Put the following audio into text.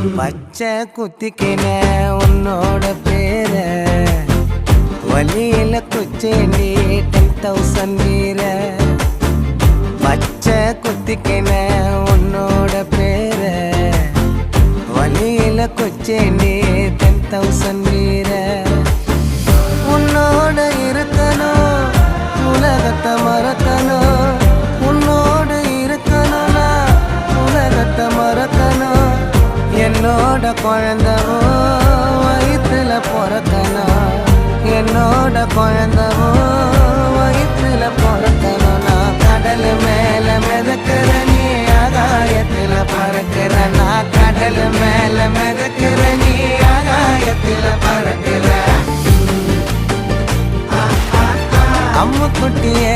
பச்சை குத்திக்கின உன்னோட பேர வலியில குச்சேண்டி 10,000 வீர. பச்சை குத்திக்கின உன்னோட பேர வலியில குச்சேண்டி 10,000 வீர. உன்னோட இருக்கணும் உலகத்தை மறக்கணும், உன்னோடு இருக்கணும்னா உலகத்தை மறக்கணும். என்னோட குழந்தவோ வயிற்றுல பிறக்கணும், என்னோட குழந்தவோ வயிற்றுல பிறக்கணும். நான் கடல் மேல மிதக்கிற நீ ஆகாயத்துல பறக்கிற, நான் கடல் மேல மிதக்கிற நீ ஆகாயத்துல பறக்கிற. அம்முக்குட்டியே